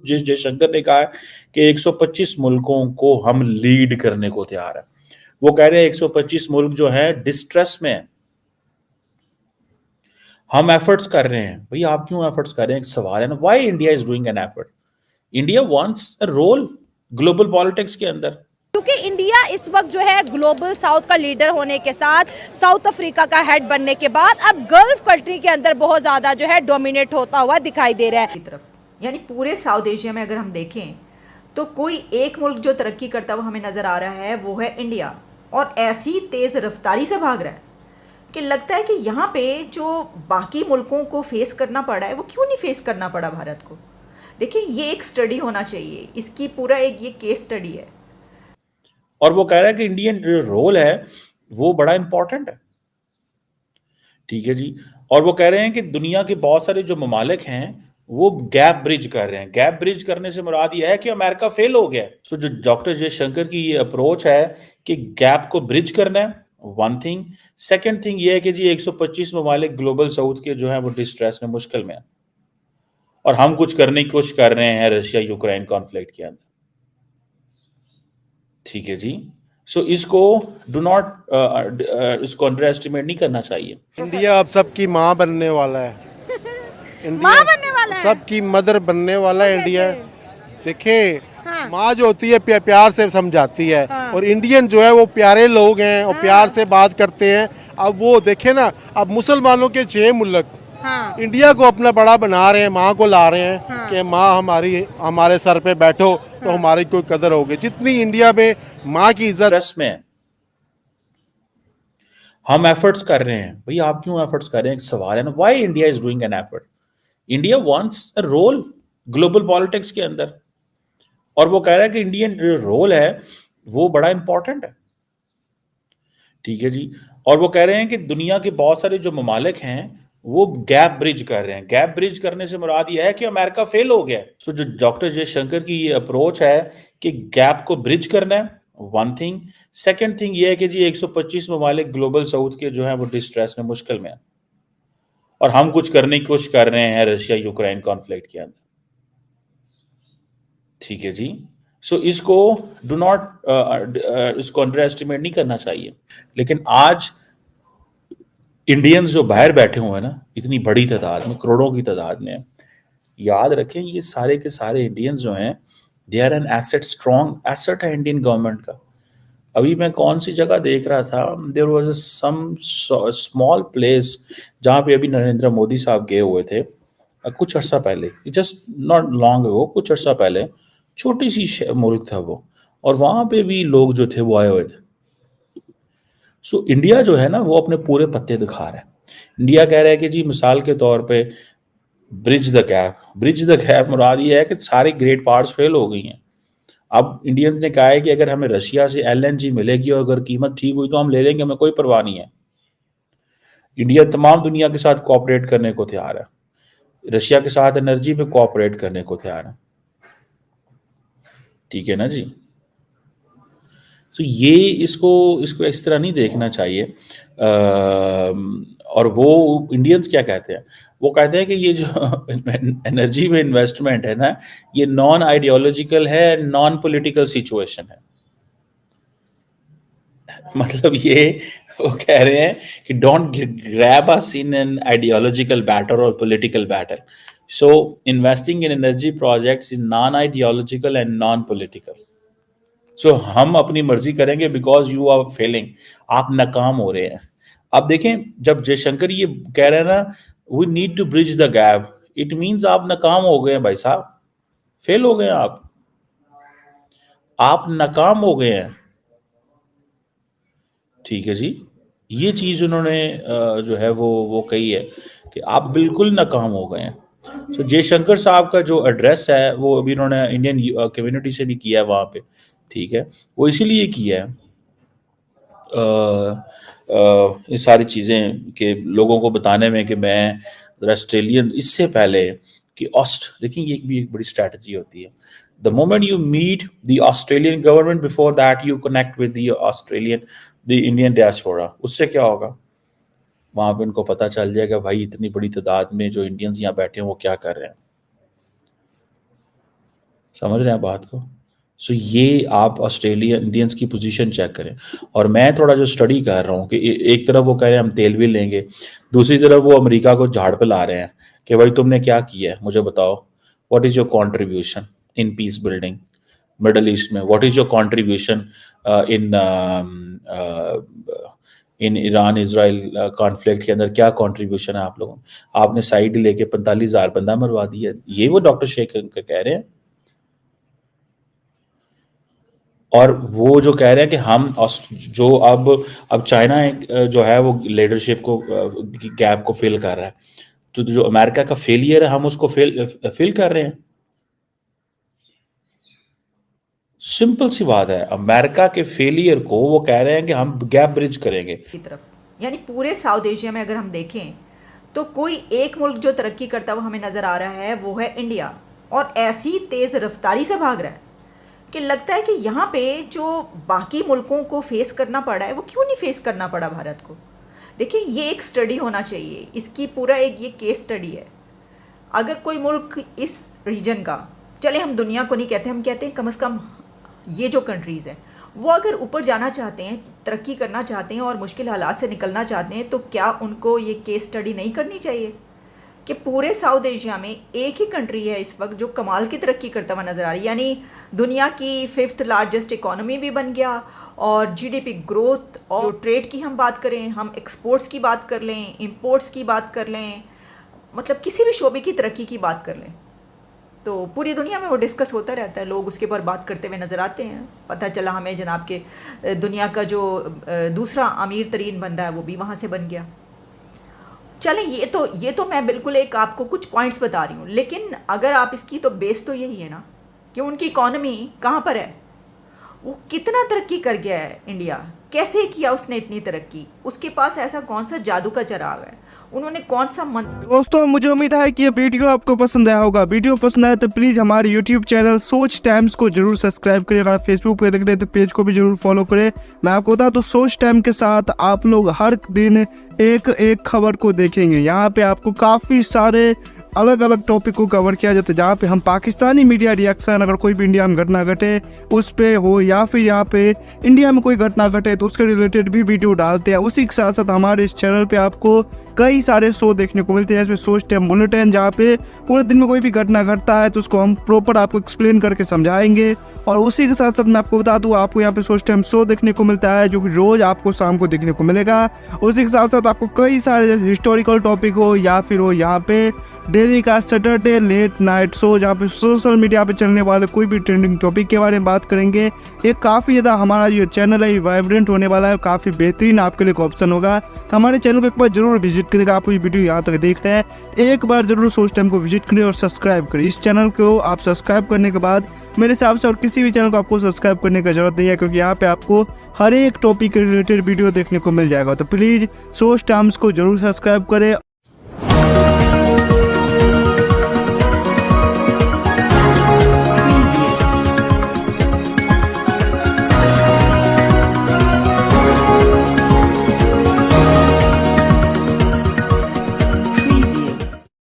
जिस जयशंकर ने कहा है कि 125 मुल्कों को हम लीड करने को तैयार है। वो कह रहे हैं 125 मुल्क जो है डिस्ट्रेस में है, हम एफर्ट्स कर रहे हैं। भैया आप क्यों एफर्ट्स कर रहे हैं, एक सवाल है ना। Why India is doing an effort? India wants a role global politics के अंदर, क्योंकि इंडिया इस वक्त जो है ग्लोबल साउथ का लीडर होने के साथ, साउथ अफ्रीका का हेड बनने के बाद अब गल्फ कंट्री के अंदर बहुत ज्यादा जो है डोमिनेट होता हुआ दिखाई दे रहा है। की तरफ यानी पूरे साउथ एशिया में अगर हम देखें तो कोई एक मुल्क जो तरक्की करता हुआ हमें नज़र आ रहा है वो है इंडिया, और ऐसी तेज़ रफ्तारी से भाग रहा है कि लगता है कि यहाँ पे जो बाकी मुल्कों को फेस करना पड़ा है वो क्यों नहीं फेस करना पड़ा भारत को। देखिए ये एक स्टडी होना चाहिए, इसकी पूरा एक ये केस स्टडी है। और वो कह रहा है कि इंडियन जो रोल है वो बड़ा इंपॉर्टेंट है। ठीक है जी। और वो कह रहे हैं कि दुनिया के बहुत सारे जो ममालिक हैं वो गैप ब्रिज कर रहे हैं। गैप ब्रिज करने से मुराद ये है कि अमेरिका फेल हो गया है। सो जो डॉक्टर जयशंकर की ये अप्रोच है कि गैप को ब्रिज करना है, वन थिंग। सेकंड थिंग ये है कि जी 125 ममालिक ग्लोबल साउथ के जो है वो डिस्ट्रेस में, मुश्किल में है, और हम कुछ करने की कोशिश कर रहे हैं रशिया यूक्रेन कॉन्फ्लिक्ट के अंदर। ठीक है जी। सो इसको डू नॉट इसको अंडर एस्टिमेट नहीं करना चाहिए। इंडिया अब सबकी माँ बनने वाला है। माँ बनने वाला है, सबकी मदर बनने वाला है इंडिया। देखिए हाँ। माँ जो होती है प्यार से समझाती है, हाँ। और इंडियन जो है वो प्यारे लोग हैं और प्यार से बात करते हैं। अब वो देखे ना, अब मुसलमानों के 6 मुल्क हाँ। इंडिया को अपना बड़ा बना रहे हैं, माँ को ला रहे हैं हाँ। कि माँ हमारे सर पे बैठो तो हमारी कोई कदर होगी। जितनी इंडिया में माँ की इज्जत स्ट्रेस में है, हम एफर्ट्स कर रहे हैं। भैया आप क्यों एफर्ट्स कर रहे हैं, एक सवाल है ना। Why India is doing an effort? India wants a role global politics के अंदर, और वो कह रहा है कि इंडियन जो रोल है वो बड़ा इंपॉर्टेंट है। ठीक है जी। और वो कह रहे हैं कि दुनिया के बहुत सारे जो ममालिक हैं वो गैप ब्रिज कर रहे हैं। गैप ब्रिज करने से मुराद ये है कि अमेरिका फेल हो गया है। सो जो डॉक्टर जयशंकर की ये अप्रोच है कि गैप को ब्रिज करना है, वन थिंग। सेकंड थिंग ये है कि जी 125 ममालिक ग्लोबल साउथ के जो है वो डिस्ट्रेस में, मुश्किल में है, और हम कुछ करने की कोशिश कर रहे हैं रशिया यूक्रेन कॉन्फ्लिक्ट के अंदर। ठीक है जी। सो इसको डू नॉट इसको अंडर एस्टिमेट नहीं करना चाहिए। लेकिन आज इंडियंस जो बाहर बैठे हुए हैं ना, इतनी बड़ी तादाद में, करोड़ों की तादाद में, याद रखें ये सारे के सारे इंडियंस जो हैं they are an asset, strong asset है इंडियन गवर्नमेंट का। अभी मैं कौन सी जगह देख रहा था, there was some small place जहाँ पे अभी नरेंद्र मोदी साहब गए हुए थे कुछ अर्सा पहले, जस्ट नॉट लॉन्ग अगो, कुछ अर्सा पहले। छोटी सी मुल्क था वो, और वहाँ पे भी लोग जो थे वो आए हुए थे। सो इंडिया जो है ना वो अपने पूरे पत्ते दिखा रहा है। इंडिया कह रहा है कि जी मिसाल के तौर पे bridge the gap. Bridge the gap मुराद ये है कि सारी ग्रेट पार्ट्स फेल हो गई हैं। अब इंडियंस ने कहा है कि अगर हमें रशिया से एलएनजी मिलेगी और अगर कीमत ठीक हुई तो हम ले लेंगे, हमें कोई परवाह नहीं है। इंडिया तमाम दुनिया के साथ कोऑपरेट करने को तैयार है, रशिया के साथ एनर्जी पे कोऑपरेट करने को तैयार है। ठीक है ना जी। तो ये इसको इसको इस तरह नहीं देखना चाहिए। और वो इंडियंस क्या कहते हैं, वो कहते हैं कि ये जो एनर्जी में इन्वेस्टमेंट है ना, ये नॉन आइडियोलॉजिकल है, नॉन पॉलिटिकल सिचुएशन है। मतलब ये वो कह रहे हैं कि don't grab us in an ideological battle और political battle. So investing in energy projects is non ideological and non political. So हम अपनी मर्जी करेंगे बिकॉज यू आर फेलिंग, आप नाकाम हो रहे हैं। आप देखें जब जयशंकर ये कह रहे हैं ना, we need to bridge the gap, it means आप नाकाम हो गए हैं भाई साहब, फेल हो गए हैं आप नाकाम हो गए हैं। ठीक है जी। ये चीज उन्होंने जो है वो कही है कि आप बिल्कुल नाकाम हो गए हैं। तो जयशंकर साहब का जो एड्रेस है वो अभी उन्होंने इंडियन कम्युनिटी से भी किया है वहाँ पे। ठीक है, वो इसीलिए किया है ये सारी चीज़ें कि लोगों को बताने में कि मैं ऑस्ट्रेलियन, इससे पहले कि देखिए ये भी एक बड़ी स्ट्रैटेजी होती है। The moment you meet the Australian government, before that you connect with the Australian, the Indian diaspora. उससे क्या होगा, वहाँ पे उनको पता चल जाएगा भाई इतनी बड़ी तादाद में जो इंडियंस यहाँ बैठे हैं वो क्या कर रहे हैं। समझ रहे हैं बात को? सो ये आप ऑस्ट्रेलिया इंडियंस की पोजीशन चेक करें। और मैं थोड़ा जो स्टडी कर रहा हूँ कि एक तरफ वो कह रहे हैं हम तेल भी लेंगे, दूसरी तरफ वो अमेरिका को झाड़ पे ला रहे हैं कि भाई तुमने क्या किया है मुझे बताओ, what is your contribution in peace building Middle East में, what is your contribution in in Iran Israel conflict के अंदर क्या कंट्रीब्यूशन है आप लोगों, आपने साइड लेके 45,000 बंदा मरवा दिया। ये वो डॉक्टर शेख कह रहे हैं। और वो जो कह रहे हैं कि हम जो अब चाइना जो है वो लीडरशिप को गैप को फिल कर रहा है, तो जो अमेरिका का फेलियर है हम उसको फिल कर रहे हैं। सिंपल सी बात है, अमेरिका के फेलियर को वो कह रहे हैं कि हम गैप ब्रिज करेंगे। की तरफ यानी पूरे साउथ एशिया में अगर हम देखें तो कोई एक मुल्क जो तरक्की करता हुआ हमें नज़र आ रहा है वो है इंडिया, और ऐसी तेज़ रफ्तारी से भाग रहा है कि लगता है कि यहाँ पे जो बाकी मुल्कों को फेस करना पड़ा है वो क्यों नहीं फेस करना पड़ा भारत को। देखिए ये एक स्टडी होना चाहिए, इसकी पूरा एक ये केस स्टडी है। अगर कोई मुल्क इस रीजन का, चले हम दुनिया को नहीं कहते, हम कहते हैं कम से कम ये जो कंट्रीज़ हैं वो अगर ऊपर जाना चाहते हैं, तरक्की करना चाहते हैं और मुश्किल हालात से निकलना चाहते हैं, तो क्या उनको ये केस स्टडी नहीं करनी चाहिए कि पूरे साउथ एशिया में एक ही कंट्री है इस वक्त जो कमाल की तरक्की करता हुआ नज़र आ रही है, यानी दुनिया की 5th लार्जेस्ट इकॉनमी भी बन गया, और जीडीपी ग्रोथ और ट्रेड की हम बात करें, हम एक्सपोर्ट्स की बात कर लें, इंपोर्ट्स की बात कर लें, मतलब किसी भी शोबे की तरक्की की बात कर लें, तो पूरी दुनिया में वो डिस्कस होता रहता है, लोग उसके ऊपर बात करते हुए नज़र आते हैं। पता चला हमें जनाब के दुनिया का जो दूसरा अमीर तरीन बंदा है वो भी वहाँ से बन गया। चलें ये तो मैं बिल्कुल एक आपको कुछ पॉइंट्स बता रही हूँ, लेकिन अगर आप इसकी तो बेस तो यही है ना कि उनकी इकॉनमी कहाँ पर है, वो कितना तरक्की कर गया है इंडिया, कैसे किया उसने इतनी तरक्की, उसके पास ऐसा कौन सा जादू का चिराग है, उन्होंने कौन सा दोस्तों मुझे उम्मीद है कि ये वीडियो आपको पसंद आया होगा। वीडियो पसंद आया तो प्लीज़ हमारे यूट्यूब चैनल सोच टाइम्स को जरूर सब्सक्राइब करें। अगर फेसबुक पे देख रहे हैं तो पेज को भी जरूर फॉलो करें। मैं आपको बता दूं सोच टाइम के साथ आप लोग हर दिन एक खबर को देखेंगे। यहाँ पे आपको काफ़ी सारे अलग अलग टॉपिक को कवर किया जाता है, जहाँ पे हम पाकिस्तानी मीडिया रिएक्शन, अगर कोई भी इंडिया में घटना घटे उस पे हो, या फिर यहाँ पे इंडिया में कोई घटना घटे तो उसके रिलेटेड भी वीडियो डालते हैं। उसी के साथ साथ हमारे इस चैनल पे आपको कई सारे शो देखने को मिलते हैं, जैसे सोच टाइम बुलेटिन, जहाँ पे पूरे दिन में कोई भी घटना घटता है तो उसको हम प्रॉपर आपको एक्सप्लेन करके समझाएंगे। और उसी के साथ साथ मैं आपको बता दूँ आपको यहाँ पे सोच टाइम शो देखने को मिलता है जो कि रोज़ आपको शाम को देखने को मिलेगा। उसी के साथ साथ आपको कई सारे जैसे हिस्टोरिकल टॉपिक हो या फिर हो यहाँ पे डेली का सैटरडे लेट नाइट शो, जहाँ पे सोशल मीडिया पे चलने वाले कोई भी ट्रेंडिंग टॉपिक के बारे में बात करेंगे। ये काफ़ी ज़्यादा हमारा जो चैनल है वाइब्रेंट होने वाला है, काफ़ी बेहतरीन आपके लिए ऑप्शन होगा। तो हमारे चैनल को एक बार जरूर विजिट करेगा। आप ये वीडियो यहाँ तक देख रहे हैं एक बार जरूर सोच टाइम को विजिट करें और सब्सक्राइब करें। इस चैनल को आप सब्सक्राइब करने के बाद मेरे हिसाब से और किसी भी चैनल को आपको सब्सक्राइब करने की जरूरत नहीं है, क्योंकि यहाँ पे आपको हर एक टॉपिक के रिलेटेड वीडियो देखने को मिल जाएगा। तो प्लीज़ सोच टाइम्स को जरूर सब्सक्राइब करें।